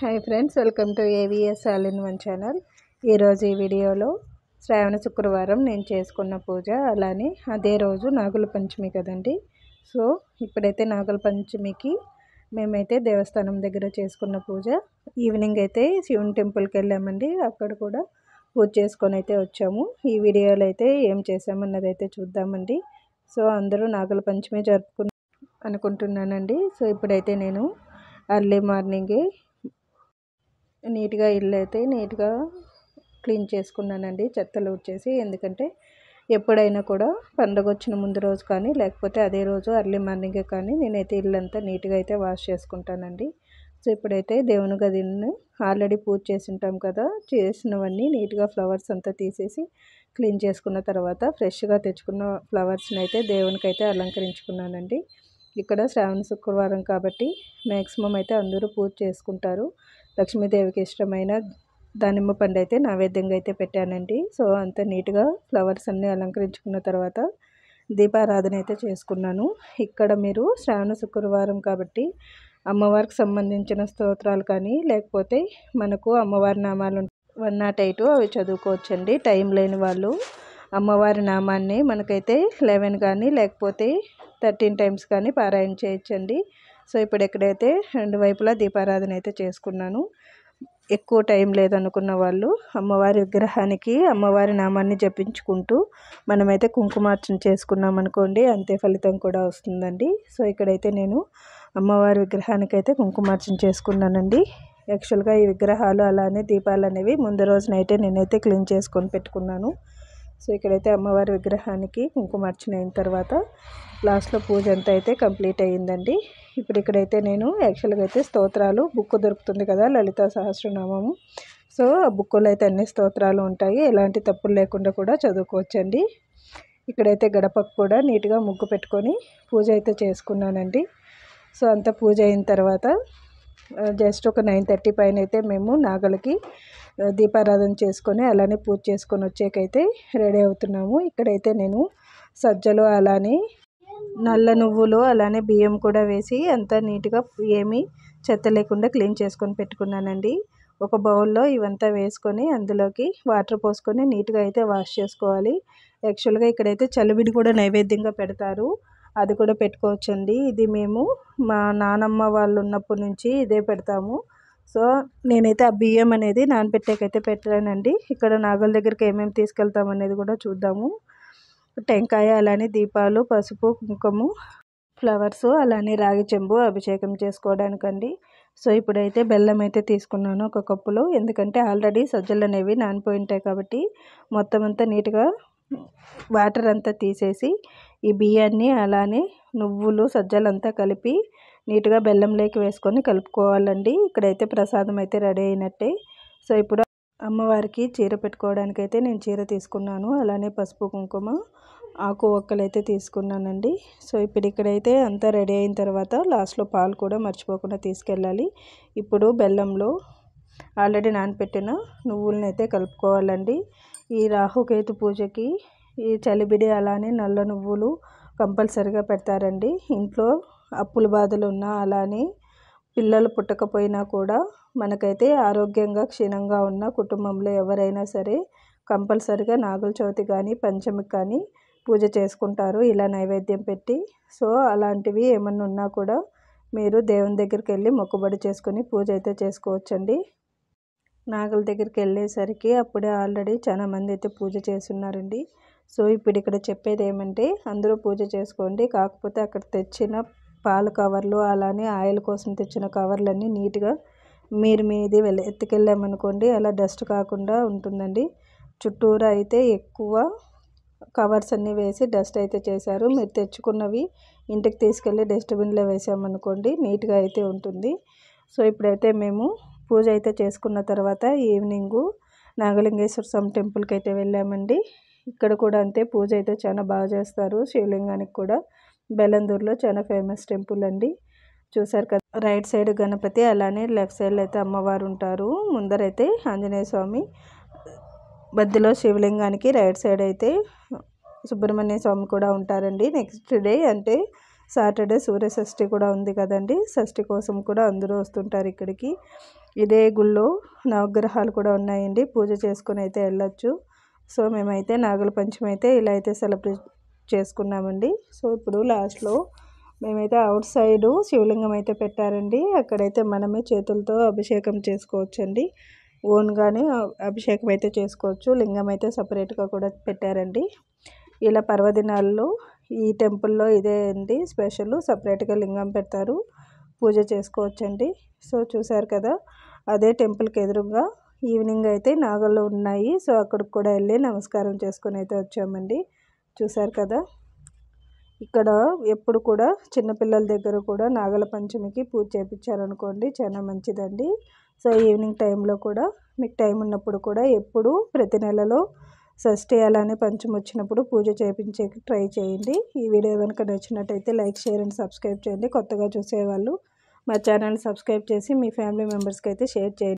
Hi friends, welcome to AVS all in one channel. ఈరోజు ఈ వీడియోలో శ్రావణ శుక్రవారం నేను చేసుకున్న పూజ, అలానే అదే రోజు నాగుల పంచమి కదండి. సో ఇప్పుడైతే నాగుల పంచమికి మేమైతే దేవస్థానం దగ్గర చేసుకున్న పూజ. ఈవినింగ్ అయితే శివుని టెంపుల్కి వెళ్ళామండి. అక్కడ కూడా పూజ చేసుకొని అయితే వచ్చాము. ఈ వీడియోలో అయితే ఏం చేసామన్నది అయితే చూద్దామండి. సో అందరూ నాగుల పంచమి అనుకుంటున్నానండి. సో ఇప్పుడైతే నేను ఎర్లీ మార్నింగే నీట్గా ఇల్లు అయితే నీట్గా క్లీన్ చేసుకున్నానండి, చెత్తలు ఊడ్చేసి. ఎందుకంటే ఎప్పుడైనా కూడా పండుగ వచ్చిన ముందు రోజు కానీ లేకపోతే అదే రోజు ఎర్లీ మార్నింగే కానీ నేనైతే ఇల్లంతా నీట్గా అయితే వాష్ చేసుకుంటానండి. సో ఇప్పుడైతే దేవుని గదిని ఆల్రెడీ పూజ చేసి ఉంటాం కదా, చేసినవన్నీ నీట్గా ఫ్లవర్స్ అంతా తీసేసి క్లీన్ చేసుకున్న తర్వాత ఫ్రెష్గా తెచ్చుకున్న ఫ్లవర్స్ని అయితే దేవునికి అయితే అలంకరించుకున్నానండి. ఇక్కడ శ్రావణ శుక్రవారం కాబట్టి మ్యాక్సిమం అయితే అందరూ పూజ చేసుకుంటారు. లక్ష్మీదేవికి ఇష్టమైన దానిమ్మ పండు అయితే నైవేద్యంగా అయితే పెట్టానండి. సో అంత నీట్గా ఫ్లవర్స్ అన్నీ అలంకరించుకున్న తర్వాత దీపారాధన అయితే చేసుకున్నాను. ఇక్కడ మీరు శ్రావణ శుక్రవారం కాబట్టి అమ్మవారికి సంబంధించిన స్తోత్రాలు కానీ లేకపోతే మనకు అమ్మవారి నామాలు 108 అవి చదువుకోవచ్చండి. టైం లేని వాళ్ళు అమ్మవారి నామాన్ని మనకైతే 11 కానీ లేకపోతే 13 టైమ్స్ కానీ పారాయణ చేయొచ్చండి. సో ఇప్పుడు ఎక్కడైతే రెండు వైపులా దీపారాధన అయితే చేసుకున్నాను. ఎక్కువ టైం లేదనుకున్న వాళ్ళు అమ్మవారి విగ్రహానికి అమ్మవారి నామాన్ని జపించుకుంటూ మనమైతే కుంకుమార్చన చేసుకున్నాం అనుకోండి, అంతే ఫలితం కూడా వస్తుందండి. సో ఇక్కడైతే నేను అమ్మవారి విగ్రహానికి అయితే కుంకుమార్చన చేసుకున్నానండి. యాక్చువల్గా ఈ విగ్రహాలు అలానే దీపాలు అనేవి ముందు రోజు నైటే నేనైతే క్లీన్ చేసుకొని పెట్టుకున్నాను. సో ఇక్కడైతే అమ్మవారి విగ్రహానికి కుంకుమార్చన అయిన తర్వాత లాస్ట్లో పూజ అంతా అయితే కంప్లీట్ అయ్యిందండి. ఇప్పుడు ఇక్కడైతే నేను యాక్చువల్గా అయితే స్తోత్రాలు బుక్ దొరుకుతుంది కదా, లలితా సహస్రనామము. సో ఆ బుక్లో అయితే అన్ని స్తోత్రాలు ఉంటాయి, ఎలాంటి తప్పులు లేకుండా కూడా చదువుకోవచ్చండి. ఇక్కడైతే గడపకు కూడా నీట్గా ముగ్గు పెట్టుకొని పూజ అయితే చేసుకున్నానండి. సో అంతా పూజ అయిన తర్వాత జస్ట్ ఒక 9:30 పైన అయితే మేము నాగలికి దీపారాధన చేసుకొని అలానే పూజ చేసుకొని వచ్చేకైతే రెడీ అవుతున్నాము. ఇక్కడైతే నేను సజ్జలు అలానే నల్ల నువ్వులు అలానే బియ్యం కూడా వేసి అంతా నీట్గా ఏమీ చెత్త లేకుండా క్లీన్ చేసుకొని పెట్టుకున్నానండి. ఒక బౌల్లో ఇవంతా వేసుకొని అందులోకి వాటర్ పోసుకొని నీట్గా అయితే వాష్ చేసుకోవాలి. యాక్చువల్గా ఇక్కడైతే చలివిడి కూడా నైవేద్యంగా పెడతారు, అది కూడా పెట్టుకోవచ్చండి. ఇది మేము మా నానమ్మ వాళ్ళు ఉన్నప్పటి నుంచి ఇదే పెడతాము. సో నేనైతే ఆ బియ్యం అనేది నానబెట్టేకైతే పెట్టానండి. ఇక్కడ నాగల దగ్గరికి ఏమేమి తీసుకెళ్తాం అనేది కూడా చూద్దాము. టెంకాయ అలానే దీపాలు, పసుపు, కుంకుమ, ఫ్లవర్స్ అలానే రాగి చెంబు అభిషేకం చేసుకోవడానికండి. సో ఇప్పుడైతే బెల్లం అయితే తీసుకున్నాను ఒక కప్పులో, ఎందుకంటే ఆల్రెడీ సజ్జలు అనేవి నానిపోయి ఉంటాయి కాబట్టి మొత్తం అంతా నీట్గా వాటర్ అంతా తీసేసి ఈ బియ్యాన్ని అలానే నువ్వులు సజ్జలంతా కలిపి నీట్గా బెల్లంలోకి వేసుకొని కలుపుకోవాలండి. ఇక్కడైతే ప్రసాదం అయితే రెడీ అయినట్టే. సో ఇప్పుడు అమ్మవారికి చీర పెట్టుకోవడానికి అయితే నేను చీర తీసుకున్నాను, అలానే పసుపు, కుంకుమ, ఆకు ఒక్కలు అయితే తీసుకున్నానండి. సో ఇప్పుడు ఇక్కడైతే అంతా రెడీ అయిన తర్వాత లాస్ట్లో పాలు కూడా మర్చిపోకుండా తీసుకెళ్ళాలి. ఇప్పుడు బెల్లంలో ఆల్రెడీ నానపెట్టిన నువ్వులను అయితే కలుపుకోవాలండి. ఈ రాహుకేతు పూజకి ఈ చలిబిడి అలానే నల్ల నువ్వులు కంపల్సరిగా పెడతారండి. ఇంట్లో అప్పుల బాధలు ఉన్నా అలానే పిల్లలు పుట్టకపోయినా కూడా మనకైతే ఆరోగ్యంగా క్షీణంగా ఉన్న కుటుంబంలో ఎవరైనా సరే కంపల్సరిగా నాగుల చవితి కానీ పంచమికి కానీ పూజ చేసుకుంటారు ఇలా నైవేద్యం పెట్టి. సో అలాంటివి ఏమన్నా ఉన్నా కూడా మీరు దేవుని దగ్గరికి వెళ్ళి మొక్కుబడి చేసుకొని పూజ అయితే చేసుకోవచ్చండి. నాగుల దగ్గరికి వెళ్ళేసరికి అప్పుడే ఆల్రెడీ చాలా మంది అయితే పూజ చేస్తున్నారండి. సో ఇప్పుడు ఇక్కడ చెప్పేది ఏమంటే అందరూ పూజ చేసుకోండి, కాకపోతే అక్కడ తెచ్చిన పాల కవర్లు అలానే ఆయిల్ కోసం తెచ్చిన కవర్లన్నీ నీట్గా మీది ఎత్తుకెళ్ళామనుకోండి, అలా డస్ట్ కాకుండా ఉంటుందండి. చుట్టూరా అయితే ఎక్కువ కవర్స్ అన్నీ వేసి డస్ట్ అయితే చేశారు. మీరు తెచ్చుకున్నవి ఇంటికి తీసుకెళ్ళి డస్ట్బిన్లో వేసామనుకోండి నీట్గా అయితే ఉంటుంది. సో ఇప్పుడైతే మేము పూజ అయితే చేసుకున్న తర్వాత ఈవినింగు నాగలింగేశ్వర స్వామి టెంపుల్కి అయితే వెళ్ళామండి. ఇక్కడ కూడా అంతే పూజ అయితే చాలా బాగా చేస్తారు. శివలింగానికి కూడా బెల్లందూరులో చాలా ఫేమస్ టెంపుల్ అండి. చూసారు కదా, రైట్ సైడ్ గణపతి అలానే లెఫ్ట్ సైడ్లో అయితే అమ్మవారు ఉంటారు. ముందరైతే ఆంజనేయ స్వామి, మధ్యలో శివలింగానికి రైట్ సైడ్ అయితే సుబ్రహ్మణ్య స్వామి కూడా ఉంటారండి. నెక్స్ట్ డే అంటే సాటర్డే సూర్య షష్ఠి కూడా ఉంది కదండి, షష్ఠి కోసం కూడా అందరూ వస్తుంటారు ఇక్కడికి. ఇదే గుళ్ళో నవగ్రహాలు కూడా ఉన్నాయండి, పూజ చేసుకుని అయితే వెళ్ళొచ్చు. సో మేమైతే నాగుల పంచమి అయితే ఇలా అయితే సెలబ్రేట్ చేసుకున్నామండి. సో ఇప్పుడు లాస్ట్లో మేమైతే అవుట్ సైడు శివలింగం అయితే పెట్టారండి. అక్కడైతే మనమే చేతులతో అభిషేకం చేసుకోవచ్చండి, ఓన్గానే అభిషేకం అయితే చేసుకోవచ్చు. లింగం అయితే సపరేట్గా కూడా పెట్టారండి. ఇలా పర్వదినాల్లో ఈ టెంపుల్లో ఇదే అండి స్పెషల్, సపరేట్గా లింగం పెడతారు, పూజ చేసుకోవచ్చండి. సో చూసారు కదా, అదే టెంపుల్కి ఎదురుగా ఈవినింగ్ అయితే నాగళ్ళు ఉన్నాయి. సో అక్కడికి కూడా వెళ్ళి నమస్కారం చేసుకొని అయితే వచ్చామండి. చూసారు కదా, ఇక్కడ ఎప్పుడు కూడా చిన్నపిల్లల దగ్గర కూడా నాగల పంచమికి పూజ చేయించారనుకోండి చాలా మంచిదండి. సో ఈవినింగ్ టైంలో కూడా మీకు టైం ఉన్నప్పుడు కూడా ఎప్పుడు ప్రతి నెలలో షష్ఠి అలానే పంచమి వచ్చినప్పుడు పూజ చేయించేకి ట్రై చేయండి. ఈ వీడియో కనుక నచ్చినట్టయితే లైక్, షేర్ అండ్ సబ్స్క్రైబ్ చేయండి. కొత్తగా చూసేవాళ్ళు మా ఛానల్ సబ్స్క్రైబ్ చేసి మీ ఫ్యామిలీ మెంబర్స్కి అయితే షేర్ చేయండి.